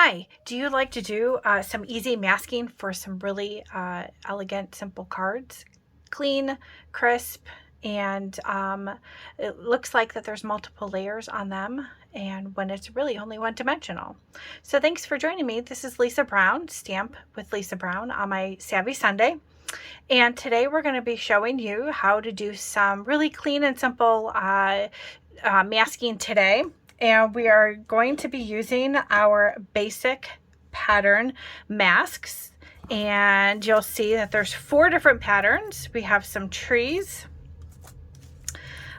Hi, do you like to do some easy masking for some really elegant, simple cards? Clean, crisp, and it looks like that there's multiple layers on them, and when it's really only one dimensional. So thanks for joining me. This is Lisa Brown, Stamp with Lisa Brown on my SAVI Sunday. And today we're going to be showing you how to do some really clean and simple masking today. And we are going to be using our basic pattern masks. And you'll see that there's 4 different patterns. We have some trees,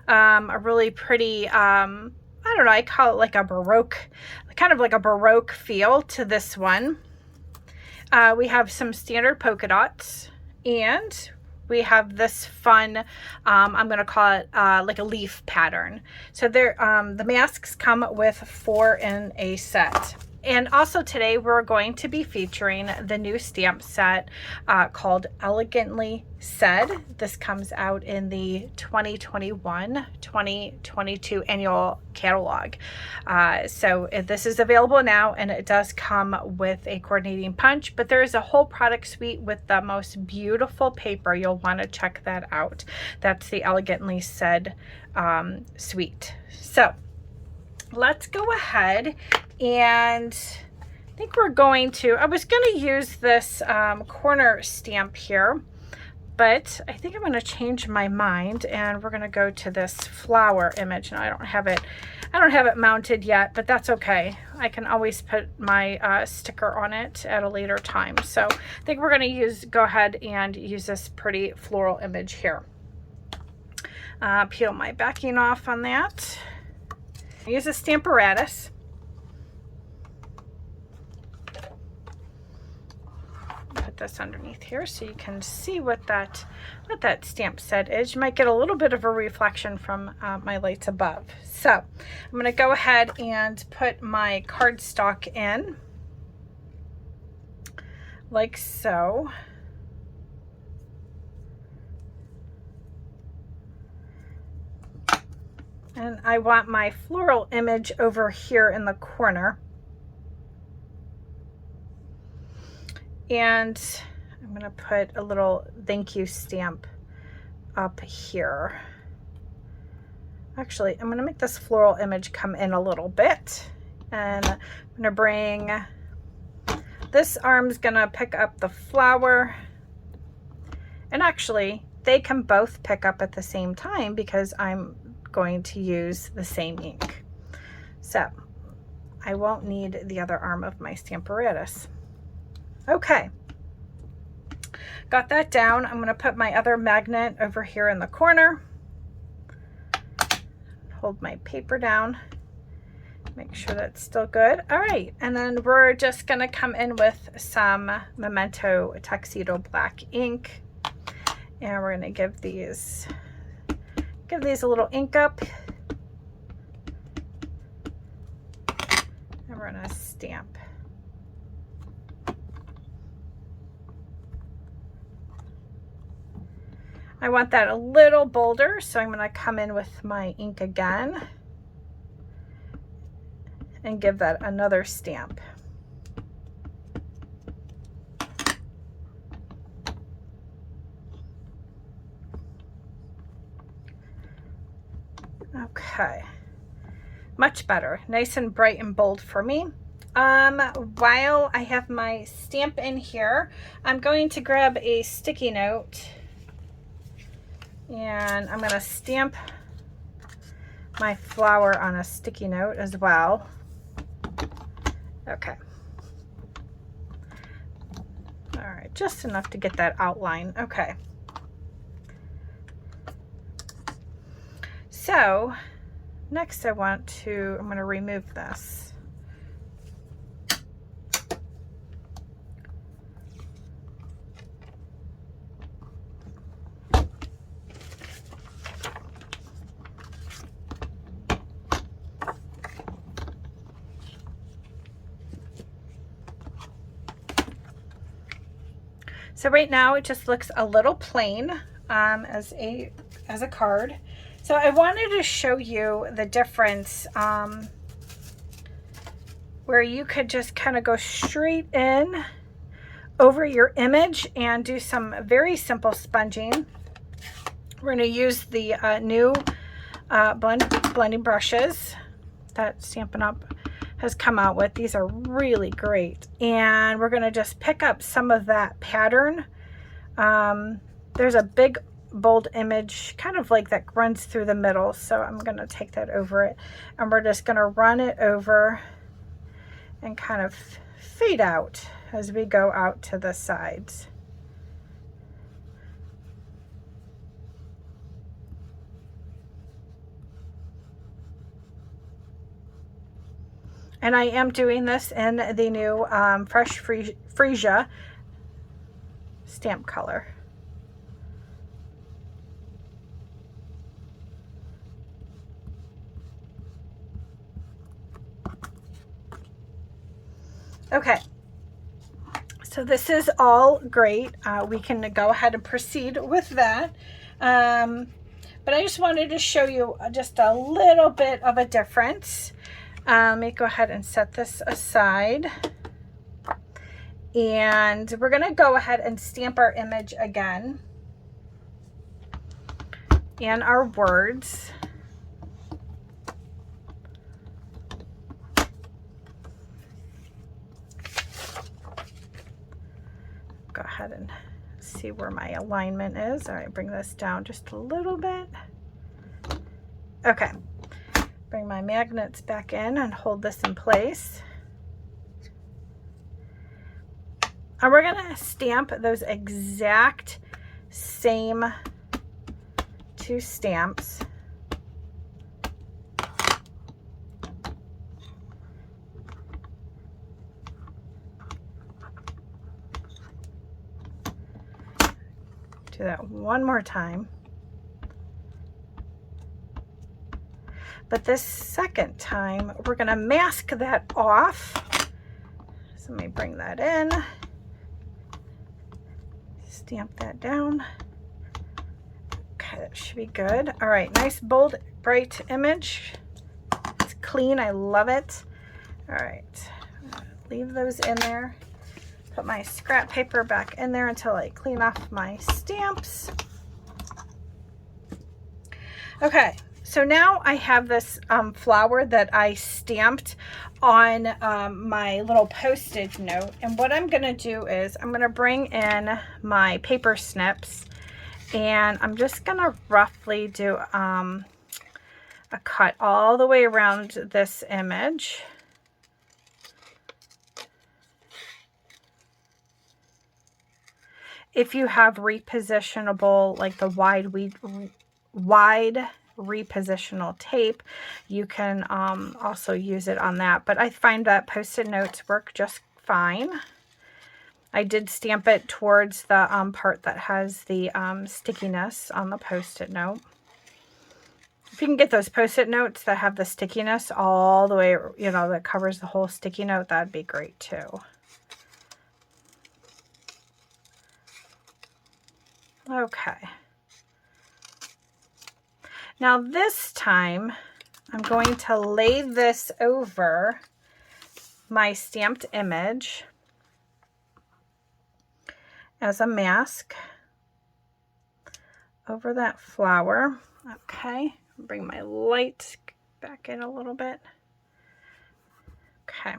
a really pretty, I don't know, I call it like a Baroque, kind of like a Baroque feel to this one. We have some standard polka dots, and we have this fun, I'm going to call it like a leaf pattern. So there, the masks come with 4 in a set. And also today we're going to be featuring the new stamp set called Elegantly Said. This comes out in the 2021-2022 annual catalog. So this is available now, and it does come with a coordinating punch, but there is a whole product suite with the most beautiful paper. You'll want to check that out. That's the Elegantly Said suite. So let's go ahead, and I think we're going to, I was going to use this corner stamp here, but I think I'm going to change my mind, and we're going to go to this flower image. And I don't have it mounted yet, but that's okay. I can always put my sticker on it at a later time. So I think we're going to go ahead and use this pretty floral image here. Peel my backing off on that. Use a Stamparatus. Put this underneath here so you can see what that stamp set is. You might get a little bit of a reflection from my lights above. So I'm going to go ahead and put my cardstock in like so. And I want my floral image over here in the corner. And I'm going to put a little thank you stamp up here. Actually, I'm going to make this floral image come in a little bit. And I'm going to bring, this arm's going to pick up the flower. And actually, they can both pick up at the same time because I'm going to use the same ink. So I won't need the other arm of my Stamparatus. Okay, got that down. I'm going to put my other magnet over here in the corner. Hold my paper down. Make sure that's still good. All right, and then we're just going to come in with some Memento Tuxedo black ink, and we're going to give these a little ink up, and we're going to stamp. I want that a little bolder, so I'm going to come in with my ink again and give that another stamp. Okay, much better, nice and bright and bold for me. While I have my stamp in here, I'm going to grab a sticky note, and I'm going to stamp my flower on a sticky note as well. Okay. All right, just enough to get that outline. Okay. So next I'm going to remove this. So right now it just looks a little plain as a card. So I wanted to show you the difference where you could just kind of go straight in over your image and do some very simple sponging. We're going to use the new blending brushes that Stampin' Up! Has come out with. These are really great. And we're going to just pick up some of that pattern. There's a big bold image kind of like that runs through the middle, so I'm going to take that over it, and we're just going to run it over and kind of fade out as we go out to the sides. And I am doing this in the new Fresh Freesia stamp color. Okay, so this is all great. We can go ahead and proceed with that. But I just wanted to show you just a little bit of a difference. Let me go ahead and set this aside. And we're going to go ahead and stamp our image again and our words. Go ahead and see where my alignment is. All right, bring this down just a little bit. Okay. Bring my magnets back in and hold this in place. And we're going to stamp those exact same two stamps. Do that one more time. But this second time, we're going to mask that off. So let me bring that in. Stamp that down. Okay, that should be good. All right, nice, bold, bright image. It's clean. I love it. All right, leave those in there. Put my scrap paper back in there until I clean off my stamps. Okay. So now I have this flower that I stamped on my little postage note. And what I'm going to do is I'm going to bring in my paper snips, and I'm just going to roughly do a cut all the way around this image. If you have repositionable, like the wide repositional tape, you can also use it on that, but I find that Post-it notes work just fine. I did stamp it towards the part that has the stickiness on the Post-it note. If you can get those Post-it notes that have the stickiness all the way, you know, that covers the whole sticky note, that'd be great too. Okay. Now this time, I'm going to lay this over my stamped image as a mask over that flower. Okay, bring my light back in a little bit. Okay,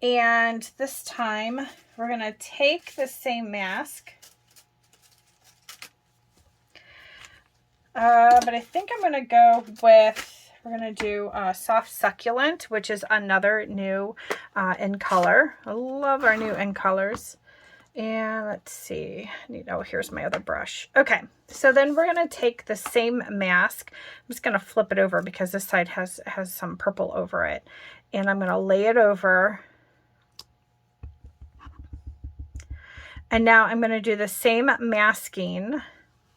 and this time we're going to take the same mask. But I think I'm going to go with, we're going to do Soft Succulent, which is another new in color. I love our new in colors. And let's see, oh, here's my other brush. Okay, so then we're going to take the same mask. I'm just going to flip it over because this side has some purple over it. And I'm going to lay it over. And now I'm going to do the same masking.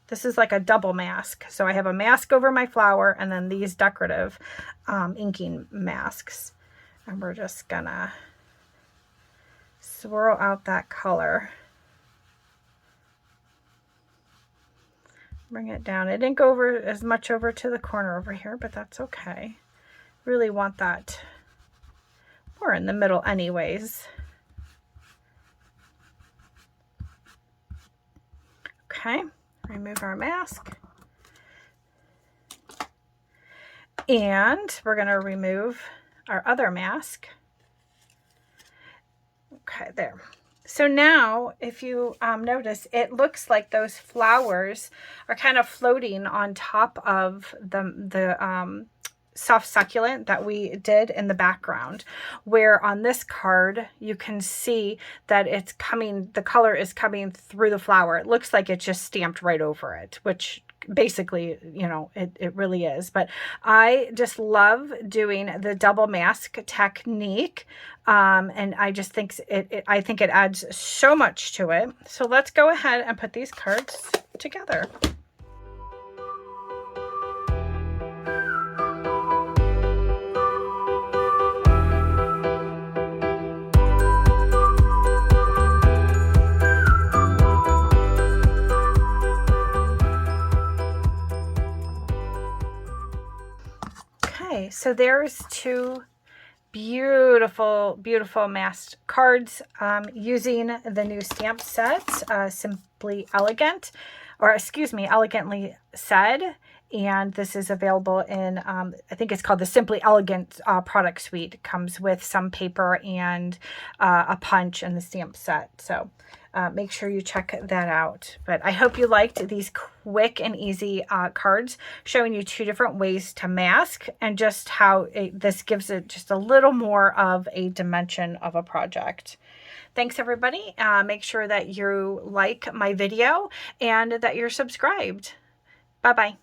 This is like a double mask. So I have a mask over my flower and then these decorative inking masks. And we're just gonna swirl out that color. Bring it down. It didn't go over as much over to the corner over here, but that's okay. Really want that We're in the middle anyways. Okay, remove our mask. And we're going to remove our other mask. Okay, there. So now, if you notice, it looks like those flowers are kind of floating on top of the soft succulent that we did in the background, where on this card you can see that it's coming, the color is coming through the flower. It looks like it's just stamped right over it, which basically, you know, it really is. But I just love doing the double mask technique, and I just think I think it adds so much to it. So let's go ahead and put these cards together. Okay, so there's two beautiful, beautiful masked cards using the new stamp set, Simply Elegant, or excuse me, Elegantly Said. And this is available in, I think it's called the Simply Elegant product suite. It comes with some paper and a punch and the stamp set. So make sure you check that out. But I hope you liked these quick and easy cards showing you two different ways to mask, and just how this gives it just a little more of a dimension of a project. Thanks, everybody. Make sure that you like my video and that you're subscribed. Bye-bye.